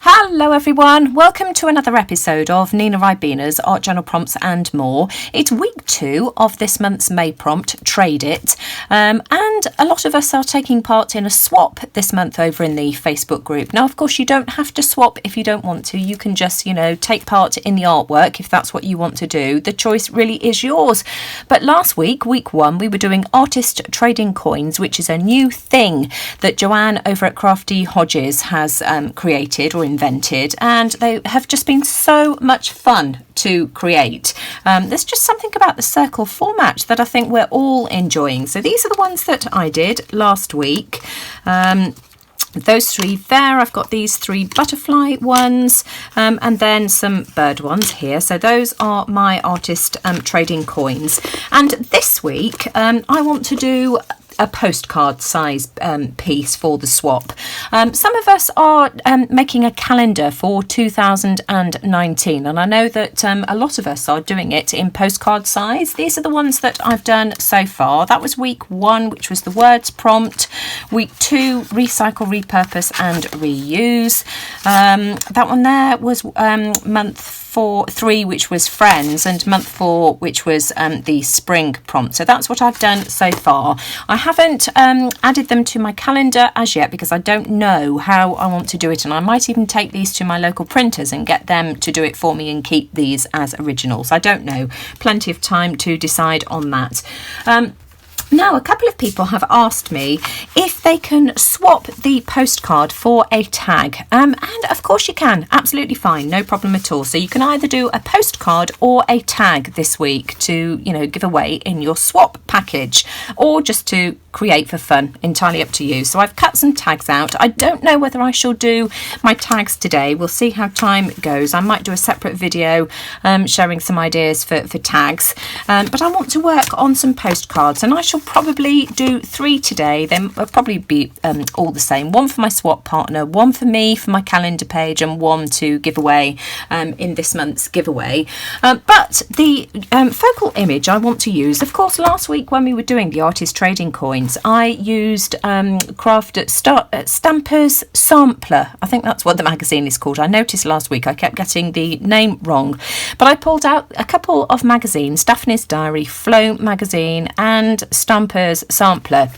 Hello everyone, welcome to another episode of NinaRibena's Art Journal Prompts and More. It's week 2 of this month's May prompt, Trade It, and a lot of us are taking part in a swap this month over in the Facebook group. Now of course you don't have to swap if you don't want to, you can just take part in the artwork if that's what you want to do. The choice really is yours. But last week, week 1, we were doing artist trading coins, which is a new thing that Joanne over at Crafty Hodges has created or invented, and they have just been so much fun to create. There's just something about the circle format that I think we're all enjoying. So these are the ones that I did last week. Those 3 there, I've got these 3 butterfly ones and then some bird ones here. So those are my artist trading coins. And this week I want to do a postcard size piece for the swap. Some of us are making a calendar for 2019, and I know that a lot of us are doing it in postcard size. These are the ones that I've done so far. That was week 1, which was the words prompt. Week 2, recycle, repurpose and reuse. That one there was month 3, which was friends, and month 4, which was the spring prompt. So that's what I've done so far. I haven't added them to my calendar as yet because I don't know how I want to do it, and I might even take these to my local printers and get them to do it for me and keep these as originals. I don't know. Plenty of time to decide on that. Now, a couple of people have asked me if they can swap the postcard for a tag. And of course you can. Absolutely fine. No problem at all. So you can either do a postcard or a tag this week to, give away in your swap package, or just to create for fun. Entirely up to you. So I've cut some tags out. I don't know whether I shall do my tags today. We'll see how time goes. I might do a separate video showing some ideas for tags. But I want to work on some postcards, and I shall probably do 3 today. They'll probably be all the same. 1 for my swap partner, 1 for me for my calendar page, and 1 to give away in this month's giveaway. But the focal image I want to use, of course, last week when we were doing the artist trading coins, I used Stampers Sampler. I think that's what the magazine is called. I noticed last week I kept getting the name wrong, but I pulled out a couple of magazines, Daphne's Diary, Flow magazine and Stampers Sampler.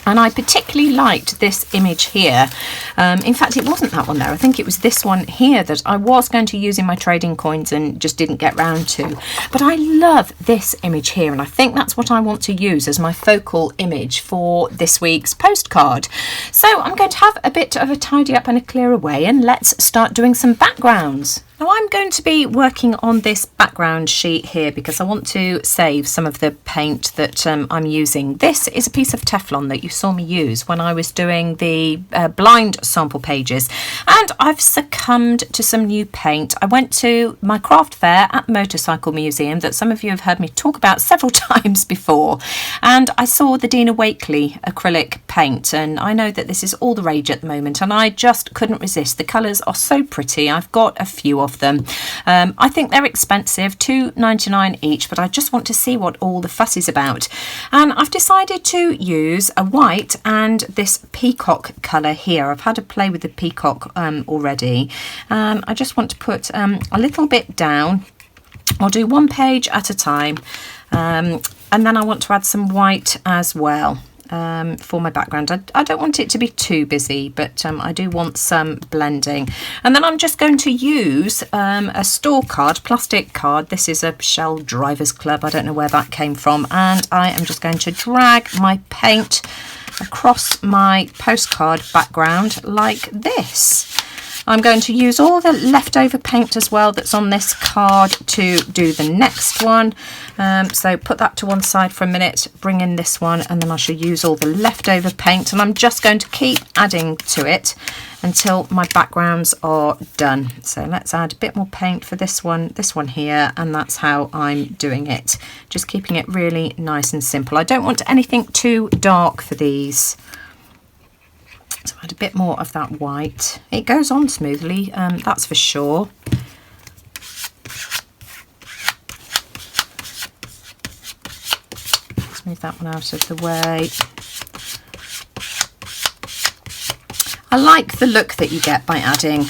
And I particularly liked this image here. In fact, it wasn't that one there. I think it was this one here that I was going to use in my trading coins and just didn't get round to. But I love this image here, and I think that's what I want to use as my focal image for this week's postcard. So I'm going to have a bit of a tidy up and a clear away, and let's start doing some backgrounds. Now I'm going to be working on this background sheet here because I want to save some of the paint that I'm using. This is a piece of Teflon that you saw me use when I was doing the blind sample pages, and I've succumbed to some new paint. I went to my craft fair at Motorcycle Museum that some of you have heard me talk about several times before, and I saw the Dina Wakley acrylic paint, and I know that this is all the rage at the moment, and I just couldn't resist. The colours are so pretty. I've got a few of them. I think they're expensive, $2.99 each, but I just want to see what all the fuss is about. And I've decided to use a white and this peacock colour here. I've had a play with the peacock already. I just want to put a little bit down. I'll do 1 page at a time. And then I want to add some white as well. For my background. I don't want it to be too busy, but I do want some blending. And then I'm just going to use a store card, plastic card. This is a Shell Drivers Club. I don't know where that came from. And I am just going to drag my paint across my postcard background like this. I'm going to use all the leftover paint as well that's on this card to do the next one. So put that to one side for a minute, bring in this one, and then I shall use all the leftover paint, and I'm just going to keep adding to it until my backgrounds are done. So let's add a bit more paint for this one here, and that's how I'm doing it. Just keeping it really nice and simple. I don't want anything too dark for these. So add a bit more of that white. It goes on smoothly, that's for sure. Let's move that one out of the way. I like the look that you get by adding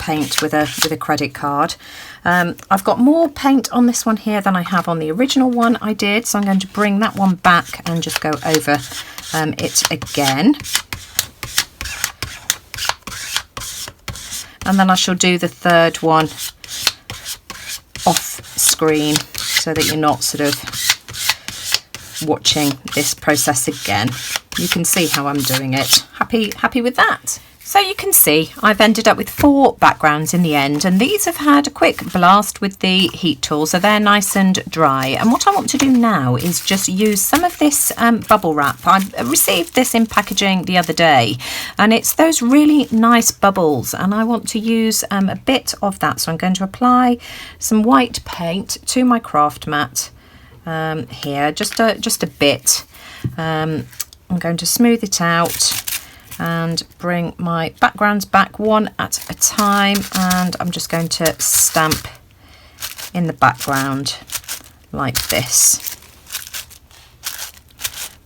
paint with a credit card. I've got more paint on this one here than I have on the original one I did, so I'm going to bring that one back and just go over it again. And then I shall do the third one off screen so that you're not sort of watching this process again. You can see how I'm doing it. Happy with that? So you can see I've ended up with 4 backgrounds in the end, and these have had a quick blast with the heat tool, so they're nice and dry. And what I want to do now is just use some of this bubble wrap. I received this in packaging the other day, and it's those really nice bubbles, and I want to use a bit of that. So I'm going to apply some white paint to my craft mat here, just a bit. I'm going to smooth it out and bring my backgrounds back one at a time, and I'm just going to stamp in the background like this.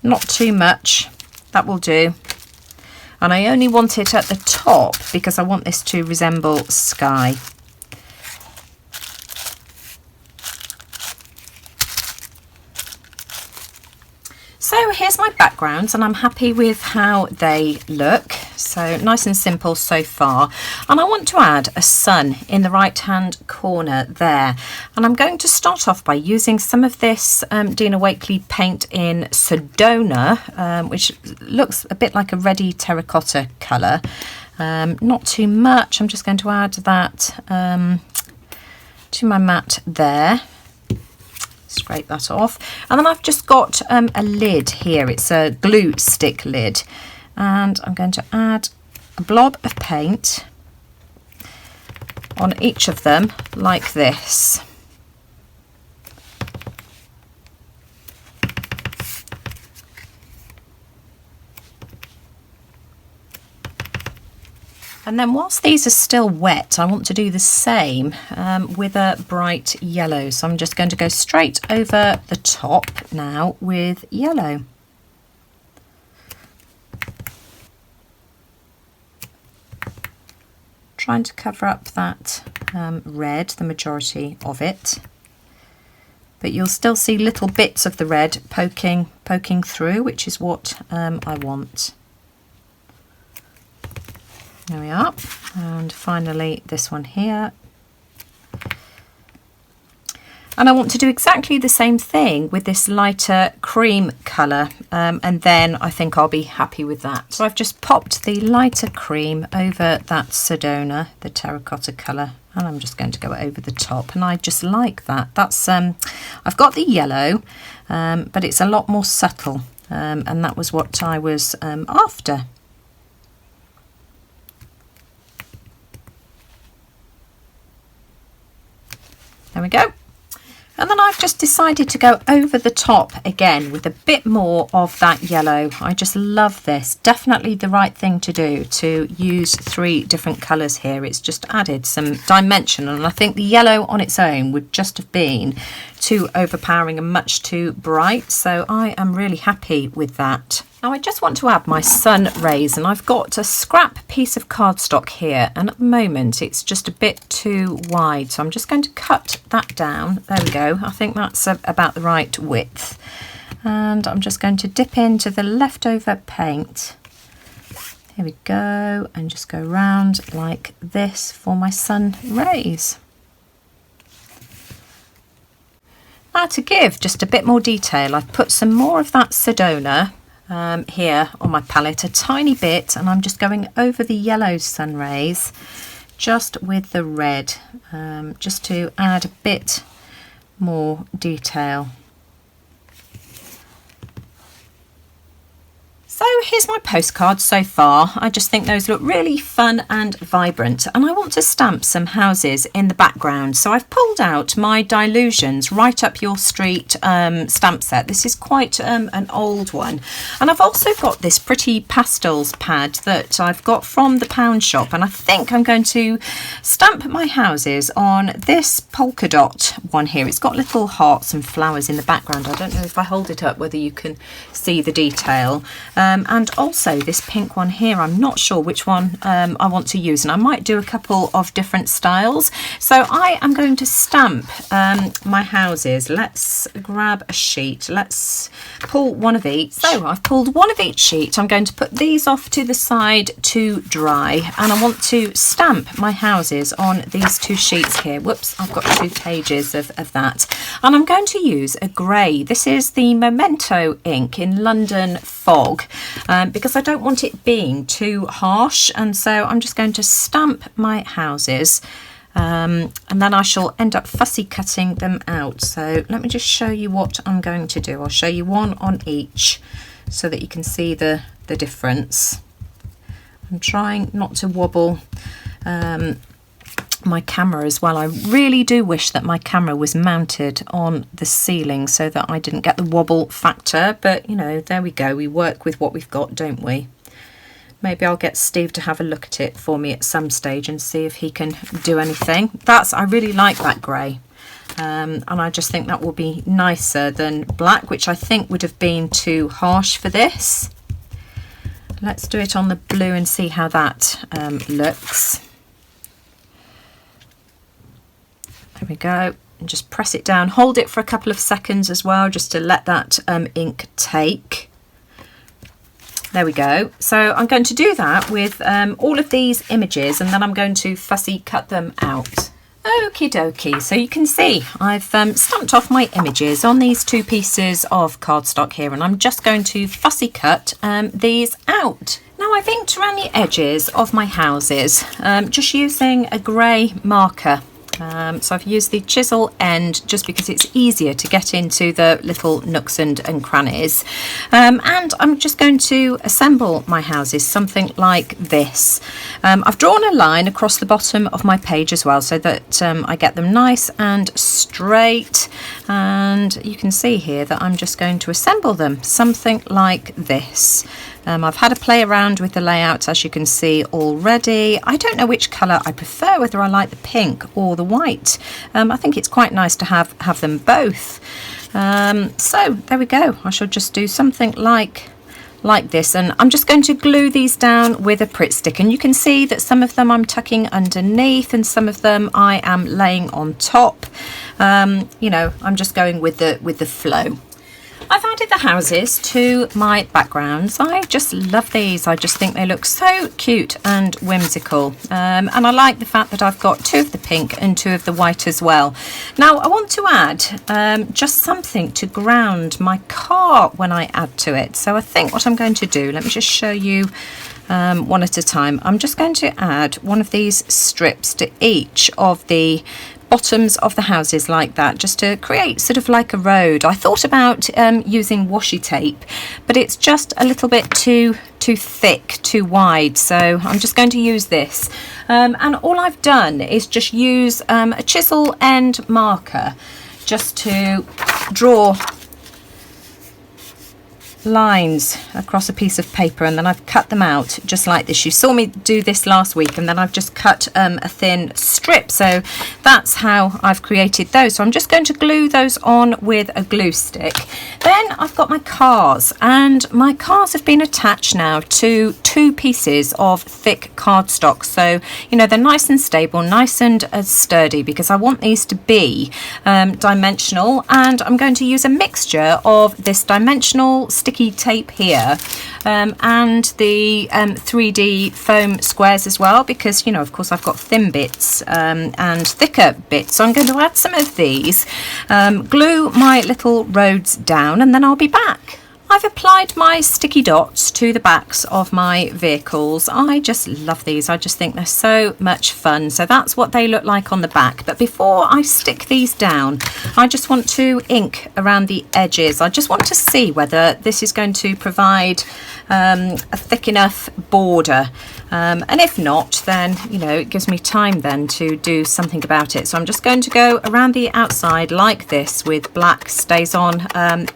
Not too much, that will do. And I only want it at the top because I want this to resemble sky. So here's my backgrounds, and I'm happy with how they look. So nice and simple so far. And I want to add a sun in the right hand corner there. And I'm going to start off by using some of this Dina Wakley paint in Sedona, which looks a bit like a reddy terracotta colour. Not too much. I'm just going to add that to my mat there. Scrape that off, and then I've just got a lid here. It's a glue stick lid, and I'm going to add a blob of paint on each of them like this. And then whilst these are still wet, I want to do the same with a bright yellow. So I'm just going to go straight over the top now with yellow. Trying to cover up that red, the majority of it. But you'll still see little bits of the red poking through, which is what I want. There we are, and finally this one here. And I want to do exactly the same thing with this lighter cream colour, and then I think I'll be happy with that. So I've just popped the lighter cream over that Sedona, the terracotta colour, and I'm just going to go over the top, and I just like that. That's I've got the yellow, but it's a lot more subtle, and that was what I was after. There we go. And then I've just decided to go over the top again with a bit more of that yellow. I just love this. Definitely the right thing to do, to use 3 different colours here. It's just added some dimension, and I think the yellow on its own would just have been too overpowering and much too bright. So I am really happy with that. Now I just want to add my sun rays, and I've got a scrap piece of cardstock here, and at the moment it's just a bit too wide, so I'm just going to cut that down. There we go. I think that's about the right width, and I'm just going to dip into the leftover paint. Here we go, and just go round like this for my sun rays. Now to give just a bit more detail, I've put some more of that Sedona here on my palette, a tiny bit, and I'm just going over the yellow sun rays just with the red, just to add a bit more detail. So here's my postcard so far. I just think those look really fun and vibrant, and I want to stamp some houses in the background. So I've pulled out my Dilutions Right Up Your Street stamp set. This is quite an old one, and I've also got this pretty pastels pad that I've got from the pound shop, and I think I'm going to stamp my houses on this polka dot one here. It's got little hearts and flowers in the background. I don't know if I hold it up whether you can see the detail. and also this pink one here. I'm not sure which one I want to use, and I might do a couple of different styles. So I am going to stamp my houses. Let's grab a sheet. Let's pull one of each. So I've pulled one of each sheet. I'm going to put these off to the side to dry, and I want to stamp my houses on these two sheets here. Whoops, I've got 2 pages of that. And I'm going to use a grey. This is the Memento ink in London Fog, because I don't want it being too harsh, and so I'm just going to stamp my houses, and then I shall end up fussy cutting them out. So let me just show you what I'm going to do. I'll show you one on each so that you can see the difference. I'm trying not to wobble my camera as well. I really do wish that my camera was mounted on the ceiling so that I didn't get the wobble factor, but you know, there we go. We work with what we've got, don't we? Maybe I'll get Steve to have a look at it for me at some stage and see if he can do anything. I really like that grey, and I just think that will be nicer than black, which I think would have been too harsh for this. Let's do it on the blue and see how that looks. There we go, and just press it down. Hold it for a couple of seconds as well, just to let that ink take. There we go. So I'm going to do that with all of these images, and then I'm going to fussy cut them out. Okie dokie, so you can see I've stamped off my images on these 2 pieces of cardstock here, and I'm just going to fussy cut these out. Now I've inked around the edges of my houses, just using a grey marker. So I've used the chisel end just because it's easier to get into the little nooks and crannies, and I'm just going to assemble my houses something like this. I've drawn a line across the bottom of my page as well so that I get them nice and straight, and you can see here that I'm just going to assemble them something like this. I've had a play around with the layout, as you can see already. I don't know which colour I prefer, whether I like the pink or the white. I think it's quite nice to have them both. So there we go. I shall just do something like this, and I'm just going to glue these down with a Pritt stick, and you can see that some of them I'm tucking underneath and some of them I am laying on top. You know, I'm just going with the flow. I've added the houses to my backgrounds. I just love these. I just think they look so cute and whimsical. And I like the fact that I've got 2 of the pink and 2 of the white as well. Now I want to add just something to ground my car when I add to it. So I think what I'm going to do, let me just show you one at a time. I'm just going to add one of these strips to each of the bottoms of the houses like that, just to create sort of like a road. I thought about using washi tape, but it's just a little bit too thick, too wide, so I'm just going to use this, and all I've done is just use a chisel end marker just to draw lines across a piece of paper, and then I've cut them out just like this. You saw me do this last week, and then I've just cut a thin strip, so that's how I've created those. So I'm just going to glue those on with a glue stick. Then I've got my cars, and my cars have been attached now to 2 pieces of thick cardstock, so you know they're nice and stable, nice and sturdy, because I want these to be dimensional, and I'm going to use a mixture of this dimensional sticky tape here and the 3D foam squares as well, because you know, of course, I've got thin bits and thicker bits, so I'm going to add some of these, glue my little roads down, and then I'll be back. I've applied my sticky dots to the backs of my vehicles. I just love these. I just think they're so much fun. So that's what they look like on the back. But before I stick these down, I just want to ink around the edges. I just want to see whether this is going to provide a thick enough border. And if not, then, you know, it gives me time then to do something about it. So I'm just going to go around the outside like this with black Stays On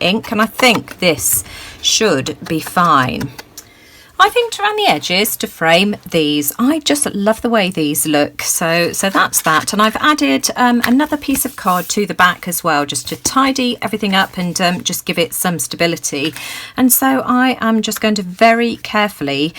ink. And I think this should be fine. I've inked around the edges to frame these. I just love the way these look. So that's that. And I've added another piece of card to the back as well, just to tidy everything up and just give it some stability. And so I am just going to very carefully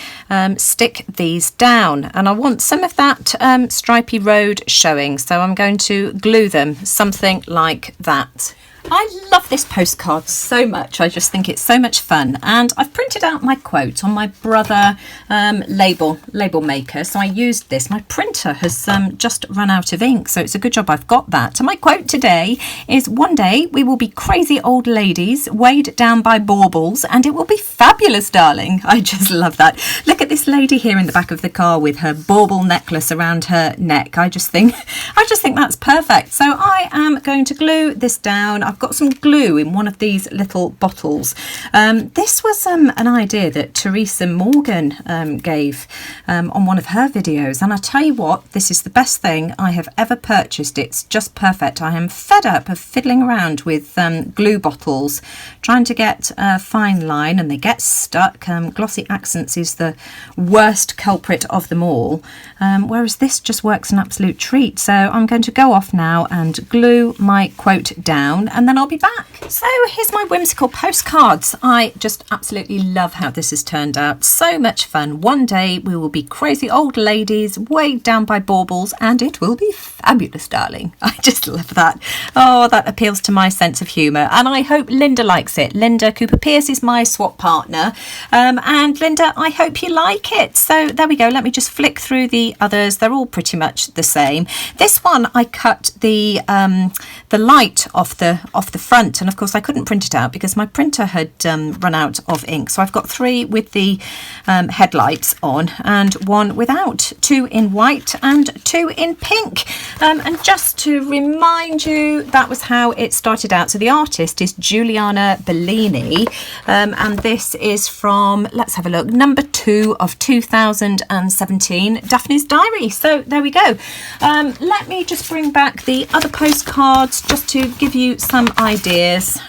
stick these down. And I want some of that stripy road showing. So I'm going to glue them, something like that. I love this postcard so much. I just think it's so much fun, and I've printed out my quote on my Brother label maker, so I used this. My printer has just run out of ink, so it's a good job I've got that. And my quote today is, one day we will be crazy old ladies weighed down by baubles, and it will be fabulous, darling. I just love that. Look at this lady here in the back of the car with her bauble necklace around her neck. I just think that's perfect. So I am going to glue this down. I've got some glue in one of these little bottles. This was an idea that Teresa Morgan gave on one of her videos, and I tell you what, this is the best thing I have ever purchased. It's just perfect. I am fed up of fiddling around with glue bottles, trying to get a fine line, and they get stuck. Glossy accents is the worst culprit of them all, whereas this just works an absolute treat. So I'm going to go off now and glue my quote down, and then I'll be back. So here's my whimsical postcards. I just absolutely love how this has turned out. So much fun. One day we will be crazy old ladies weighed down by baubles, and it will be fabulous, darling. I just love that. Oh, that appeals to my sense of humour, and I hope Linda likes it. Linda Cooper Pierce is my swap partner, and Linda, I hope you like it. So there we go. Let me just flick through the others. They're all pretty much the same. This one I cut the light off the front, and of course I couldn't print it out because my printer had run out of ink. So I've got 3 with the headlights on and 1 without, 2 in white and 2 in pink. And just to remind you, that was how it started out. So the artist is Giuliana Bellini, and this is from, let's have a look, number 2 of 2017, Daphne's Diary. So there we go. Let me just bring back the other postcards just to give you some ideas.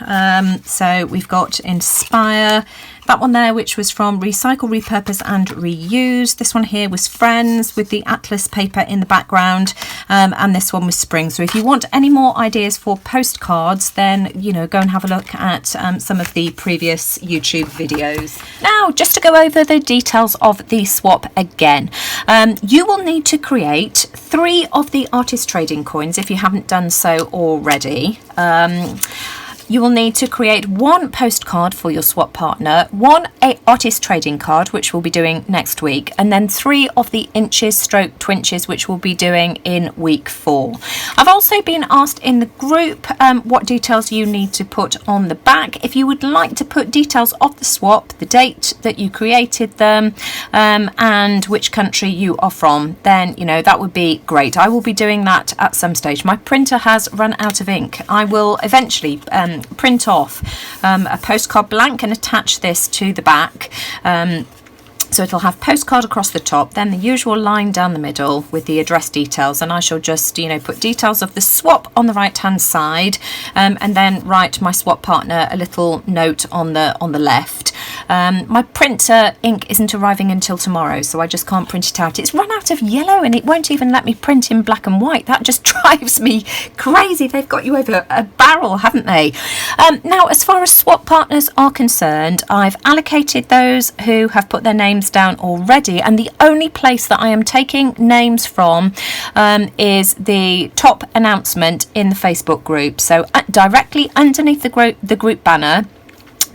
So we've got Inspire, that one there, which was from Recycle, Repurpose and Reuse. This one here was Friends with the Atlas paper in the background, and this one was Spring. So if you want any more ideas for postcards, then, you know, go and have a look at some of the previous YouTube videos. Now, just to go over the details of the swap again, you will need to create 3 of the artist trading coins if you haven't done so already. You will need to create 1 postcard for your swap partner, 1 artist trading card, which we'll be doing next week, and then 3 of the Inchies stroke Twinchies, which we'll be doing in week 4. I've also been asked in the group what details you need to put on the back. If you would like to put details of the swap, the date that you created them, and which country you are from, then, you know, that would be great. I will be doing that at some stage. My printer has run out of ink. I will eventually print off a postcard blank and attach this to the back. So it'll have postcard across the top, then the usual line down the middle with the address details, and I shall just, you know, put details of the swap on the right hand side, and then write my swap partner a little note on the left. My printer ink isn't arriving until tomorrow, so I just can't print it out. It's run out of yellow and it won't even let me print in black and white. That just drives me crazy. They've got you over a barrel, haven't they? Now, as far as swap partners are concerned, I've allocated those who have put their names down already, and the only place that I am taking names from is the top announcement in the Facebook group. So directly underneath the group banner,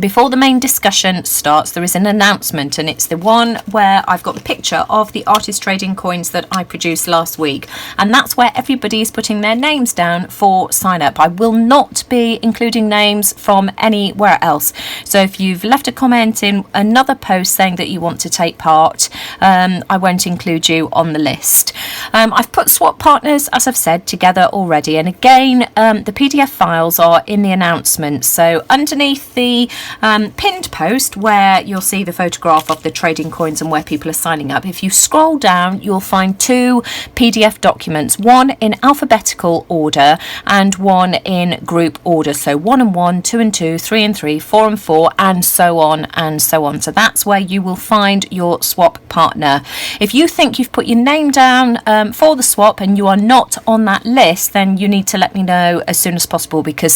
before the main discussion starts, there is an announcement, and it's the one where I've got the picture of the artist trading coins that I produced last week, and that's where everybody is putting their names down for sign up. I will not be including names from anywhere else, so if you've left a comment in another post saying that you want to take part, I won't include you on the list. I've put swap partners, as I've said, together already, and again, the PDF files are in the announcement. So underneath the pinned post where you'll see the photograph of the trading coins and where people are signing up. If you scroll down, you'll find 2 PDF documents, one in alphabetical order and one in group order. So 1 and 1, 2 and 2, 3 and 3, 4 and 4, and so on and so on. So that's where you will find your swap partner. If you think you've put your name down for the swap and you are not on that list, then you need to let me know as soon as possible, because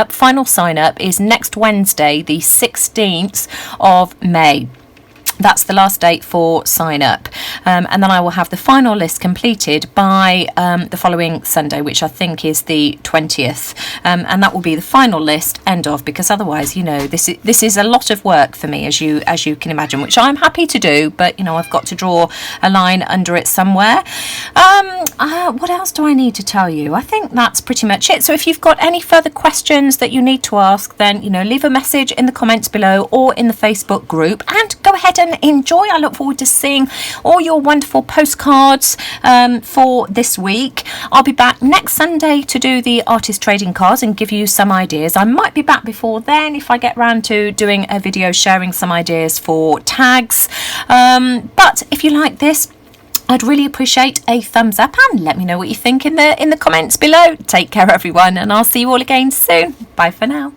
final sign up is next Wednesday, the 16th of May. That's the last date for sign up, and then I will have the final list completed by the following Sunday, which I think is the 20th, and that will be the final list, end of, because otherwise, you know, this is a lot of work for me, as you can imagine, which I'm happy to do, but you know, I've got to draw a line under it somewhere. What else do I need to tell you? I think that's pretty much it. So if you've got any further questions that you need to ask, then, you know, leave a message in the comments below or in the Facebook group, and go ahead and enjoy. I look forward to seeing all your wonderful postcards for this week. I'll be back next Sunday to do the artist trading cards and give you some ideas. I might be back before then if I get round to doing a video sharing some ideas for tags. But if you like this, I'd really appreciate a thumbs up, and let me know what you think in the comments below. Take care, everyone, and I'll see you all again soon. Bye for now.